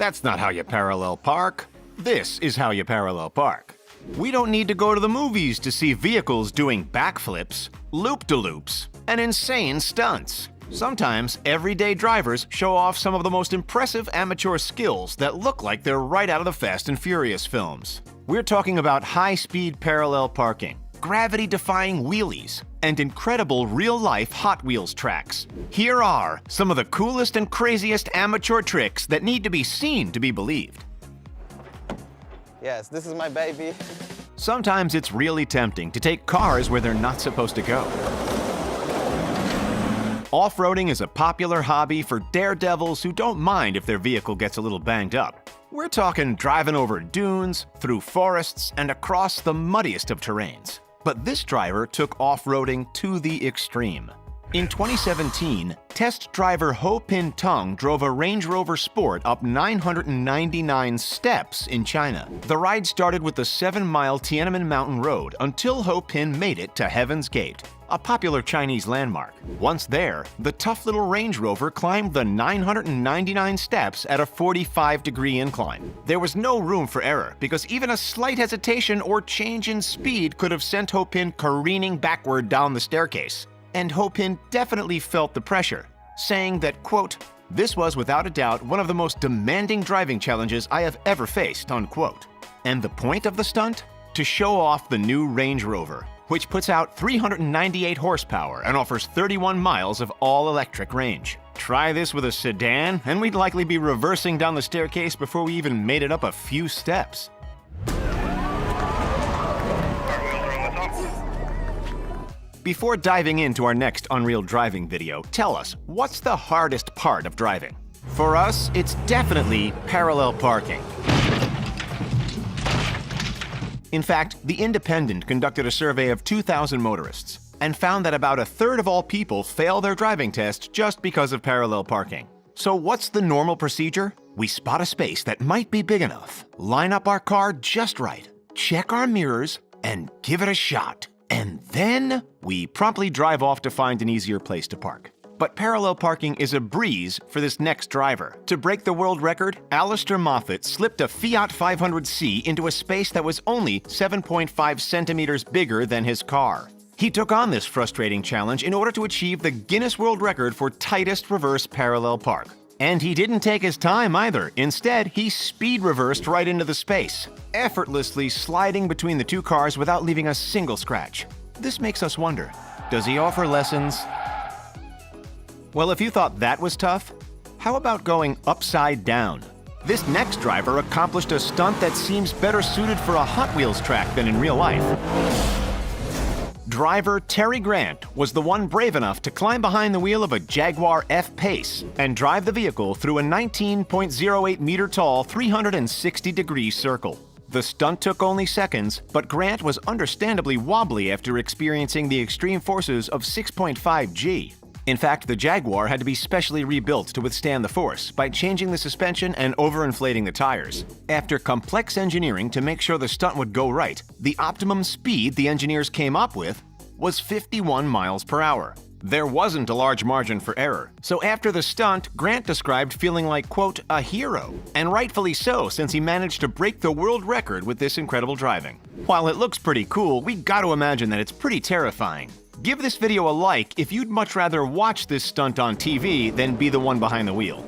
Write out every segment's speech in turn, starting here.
That's not how you parallel park. This is how you parallel park. We don't need to go to the movies to see vehicles doing backflips, loop-de-loops, and insane stunts. Sometimes, everyday drivers show off some of the most impressive amateur skills that look like they're right out of the Fast and Furious films. We're talking about high-speed parallel parking, gravity-defying wheelies, and incredible real-life Hot Wheels tracks. Here are some of the coolest and craziest amateur tricks that need to be seen to be believed. Yes, this is my baby. Sometimes it's really tempting to take cars where they're not supposed to go. Off-roading is a popular hobby for daredevils who don't mind if their vehicle gets a little banged up. We're talking driving over dunes, through forests, and across the muddiest of terrains. But this driver took off-roading to the extreme. In 2017, test driver Ho Pin Tung drove a Range Rover Sport up 999 steps in China. The ride started with the 7-mile Tiananmen Mountain Road until Ho Pin made it to Heaven's Gate, a popular Chinese landmark. Once there, the tough little Range Rover climbed the 999 steps at a 45-degree incline. There was no room for error because even a slight hesitation or change in speed could have sent Ho Pin careening backward down the staircase. And Ho Pin definitely felt the pressure, saying that, quote, "This was without a doubt one of the most demanding driving challenges I have ever faced," unquote. And the point of the stunt? To show off the new Range Rover, which puts out 398 horsepower and offers 31 miles of all-electric range. Try this with a sedan, and we'd likely be reversing down the staircase before we even made it up a few steps. Before diving into our next Unreal Driving video, tell us, what's the hardest part of driving? For us, it's definitely parallel parking. In fact, The Independent conducted a survey of 2,000 motorists and found that about a third of all people fail their driving test just because of parallel parking. So what's the normal procedure? We spot a space that might be big enough, line up our car just right, check our mirrors, and give it a shot. And then we promptly drive off to find an easier place to park. But parallel parking is a breeze for this next driver. To break the world record, Alistair Moffat slipped a Fiat 500C into a space that was only 7.5 centimeters bigger than his car. He took on this frustrating challenge in order to achieve the Guinness World Record for tightest reverse parallel park. And he didn't take his time either. Instead, he speed reversed right into the space, effortlessly sliding between the two cars without leaving a single scratch. This makes us wonder, does he offer lessons? Well, if you thought that was tough, how about going upside down? This next driver accomplished a stunt that seems better suited for a Hot Wheels track than in real life. Driver Terry Grant was the one brave enough to climb behind the wheel of a Jaguar F-Pace and drive the vehicle through a 19.08 meter tall 360-degree circle. The stunt took only seconds, but Grant was understandably wobbly after experiencing the extreme forces of 6.5 G. In fact, the Jaguar had to be specially rebuilt to withstand the force by changing the suspension and overinflating the tires. After complex engineering to make sure the stunt would go right, the optimum speed the engineers came up with was 51 miles per hour. There wasn't a large margin for error, so after the stunt, Grant described feeling like, quote, a hero. And rightfully so, since he managed to break the world record with this incredible driving. While it looks pretty cool, we gotta imagine that it's pretty terrifying. Give this video a like if you'd much rather watch this stunt on TV than be the one behind the wheel.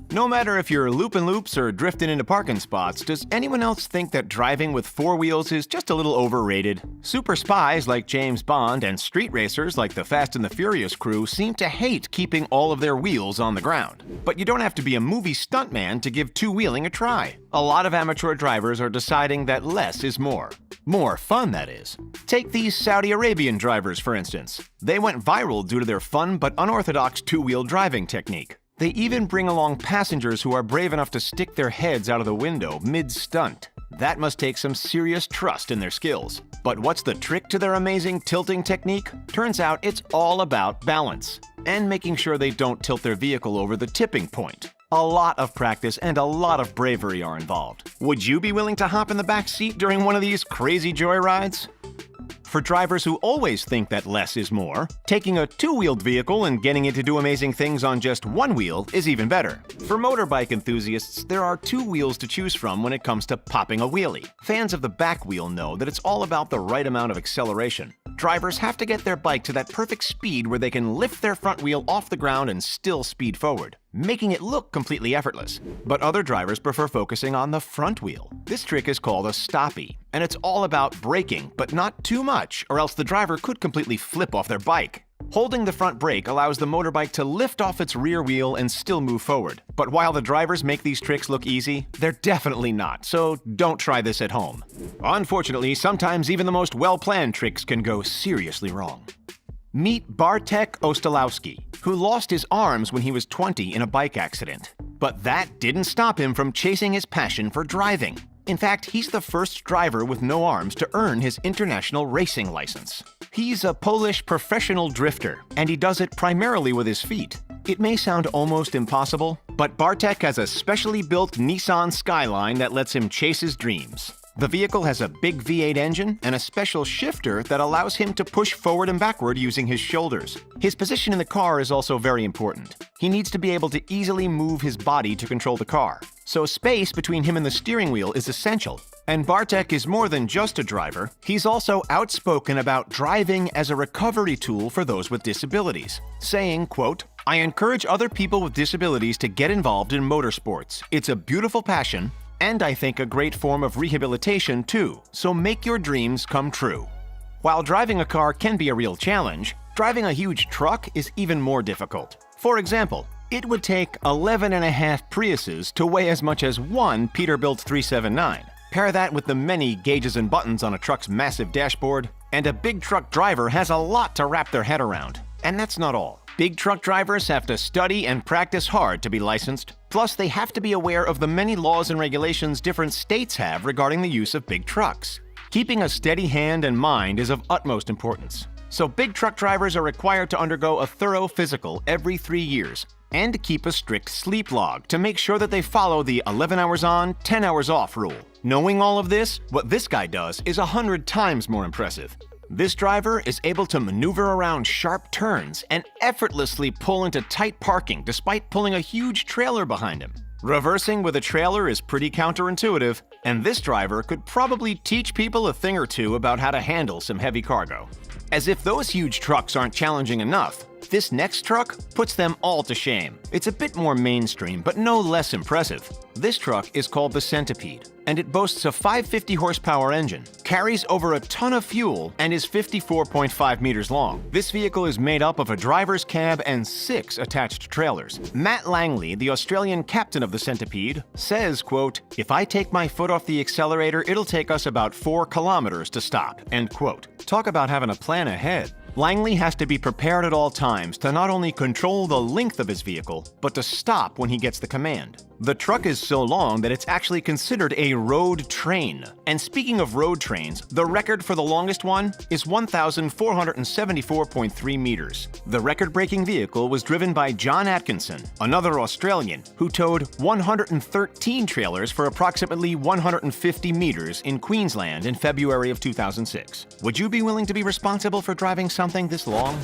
No matter if you're looping loops or drifting into parking spots, does anyone else think that driving with four wheels is just a little overrated? Super spies like James Bond and street racers like the Fast and the Furious crew seem to hate keeping all of their wheels on the ground. But you don't have to be a movie stuntman to give two-wheeling a try. A lot of amateur drivers are deciding that less is more. More fun, that is. Take these Saudi Arabian drivers, for instance. They went viral due to their fun but unorthodox two-wheel driving technique. They even bring along passengers who are brave enough to stick their heads out of the window mid-stunt. That must take some serious trust in their skills. But what's the trick to their amazing tilting technique? Turns out it's all about balance and making sure they don't tilt their vehicle over the tipping point. A lot of practice and a lot of bravery are involved. Would you be willing to hop in the back seat during one of these crazy joyrides? For drivers who always think that less is more, taking a two-wheeled vehicle and getting it to do amazing things on just one wheel is even better. For motorbike enthusiasts, there are two wheels to choose from when it comes to popping a wheelie. Fans of the back wheel know that it's all about the right amount of acceleration. Drivers have to get their bike to that perfect speed where they can lift their front wheel off the ground and still speed forward, making it look completely effortless. But other drivers prefer focusing on the front wheel. This trick is called a stoppie, and it's all about braking, but not too much, or else the driver could completely flip off their bike. Holding the front brake allows the motorbike to lift off its rear wheel and still move forward. But while the drivers make these tricks look easy, they're definitely not, so don't try this at home. Unfortunately, sometimes even the most well-planned tricks can go seriously wrong. Meet Bartek Ostalowski, who lost his arms when he was 20 in a bike accident. But that didn't stop him from chasing his passion for driving. In fact, he's the first driver with no arms to earn his international racing license. He's a Polish professional drifter, and he does it primarily with his feet. It may sound almost impossible, but Bartek has a specially built Nissan Skyline that lets him chase his dreams. The vehicle has a big V8 engine and a special shifter that allows him to push forward and backward using his shoulders. His position in the car is also very important. He needs to be able to easily move his body to control the car. So space between him and the steering wheel is essential. And Bartek is more than just a driver. He's also outspoken about driving as a recovery tool for those with disabilities, saying, quote, "I encourage other people with disabilities to get involved in motorsports. It's a beautiful passion, and I think a great form of rehabilitation too, so make your dreams come true." While driving a car can be a real challenge, driving a huge truck is even more difficult. For example, it would take 11.5 Priuses to weigh as much as one Peterbilt 379. Pair that with the many gauges and buttons on a truck's massive dashboard, and a big truck driver has a lot to wrap their head around. And that's not all. Big truck drivers have to study and practice hard to be licensed. Plus, they have to be aware of the many laws and regulations different states have regarding the use of big trucks. Keeping a steady hand and mind is of utmost importance. So big truck drivers are required to undergo a thorough physical every 3 years and to keep a strict sleep log to make sure that they follow the 11 hours on, 10 hours off rule. Knowing all of this, what this guy does is 100 times more impressive. This driver is able to maneuver around sharp turns and effortlessly pull into tight parking despite pulling a huge trailer behind him. Reversing with a trailer is pretty counterintuitive, and this driver could probably teach people a thing or two about how to handle some heavy cargo. As if those huge trucks aren't challenging enough, this next truck puts them all to shame. It's a bit more mainstream, but no less impressive. This truck is called the Centipede, and it boasts a 550 horsepower engine, carries over a ton of fuel, and is 54.5 meters long. This vehicle is made up of a driver's cab and 6 attached trailers. Matt Langley, the Australian captain of the Centipede, says, quote, "If I take my foot off the accelerator, it'll take us about 4 kilometers to stop," end quote. Talk about having a plan ahead. Langley has to be prepared at all times to not only control the length of his vehicle, but to stop when he gets the command. The truck is so long that it's actually considered a road train. And speaking of road trains, the record for the longest one is 1,474.3 meters. The record-breaking vehicle was driven by John Atkinson, another Australian, who towed 113 trailers for approximately 150 meters in Queensland in February of 2006. Would you be willing to be responsible for driving something this long?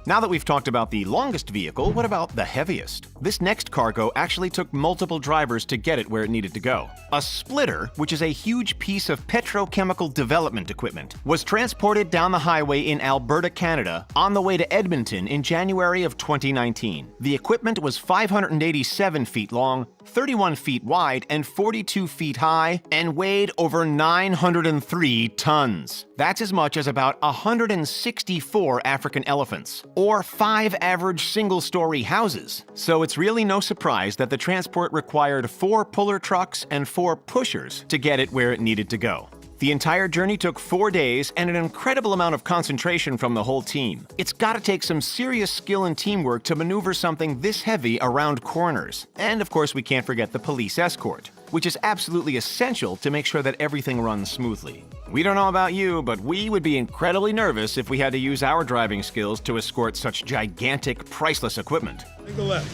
Now that we've talked about the longest vehicle, what about the heaviest? This next cargo actually took multiple drivers to get it where it needed to go. A splitter, which is a huge piece of petrochemical development equipment, was transported down the highway in Alberta, Canada, on the way to Edmonton in January of 2019. The equipment was 587 feet long, 31 feet wide, and 42 feet high, and weighed over 903 tons. That's as much as about 164 African elephants, or 5 average single-story houses. So it's really no surprise that the transport required 4 puller trucks and 4 pushers to get it where it needed to go. The entire journey took 4 days and an incredible amount of concentration from the whole team. It's gotta take some serious skill and teamwork to maneuver something this heavy around corners. And of course, we can't forget the police escort, which is absolutely essential to make sure that everything runs smoothly. We don't know about you, but we would be incredibly nervous if we had to use our driving skills to escort such gigantic, priceless equipment. Make a left.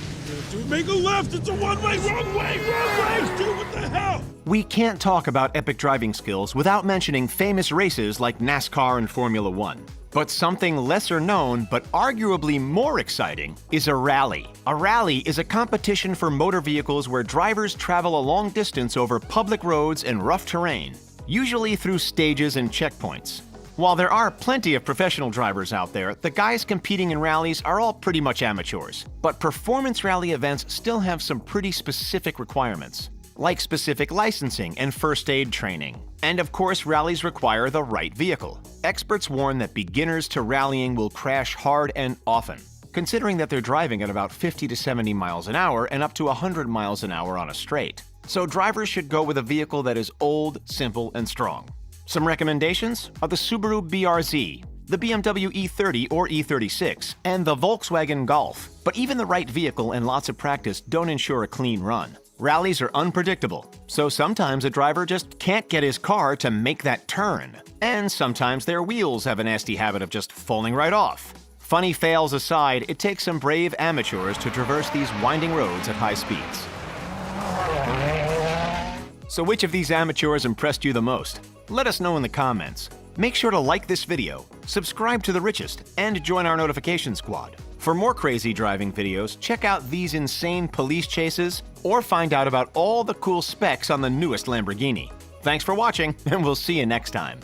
Dude, make a left! It's a one-way! Wrong way! Wrong way! Dude, what the hell? We can't talk about epic driving skills without mentioning famous races like NASCAR and Formula One. But something lesser known, but arguably more exciting, is a rally. A rally is a competition for motor vehicles where drivers travel a long distance over public roads and rough terrain, usually through stages and checkpoints. While there are plenty of professional drivers out there, the guys competing in rallies are all pretty much amateurs. But performance rally events still have some pretty specific requirements, like specific licensing and first aid training. And of course, rallies require the right vehicle. Experts warn that beginners to rallying will crash hard and often, considering that they're driving at about 50 to 70 miles an hour and up to 100 miles an hour on a straight. So drivers should go with a vehicle that is old, simple, and strong. Some recommendations are the Subaru BRZ, the BMW E30 or E36, and the Volkswagen Golf. But even the right vehicle and lots of practice don't ensure a clean run. Rallies are unpredictable, so sometimes a driver just can't get his car to make that turn. And sometimes their wheels have a nasty habit of just falling right off. Funny fails aside, it takes some brave amateurs to traverse these winding roads at high speeds. So which of these amateurs impressed you the most? Let us know in the comments. Make sure to like this video, subscribe to The Richest, and join our notification squad. For more crazy driving videos, check out these insane police chases, or find out about all the cool specs on the newest Lamborghini. Thanks for watching, and we'll see you next time.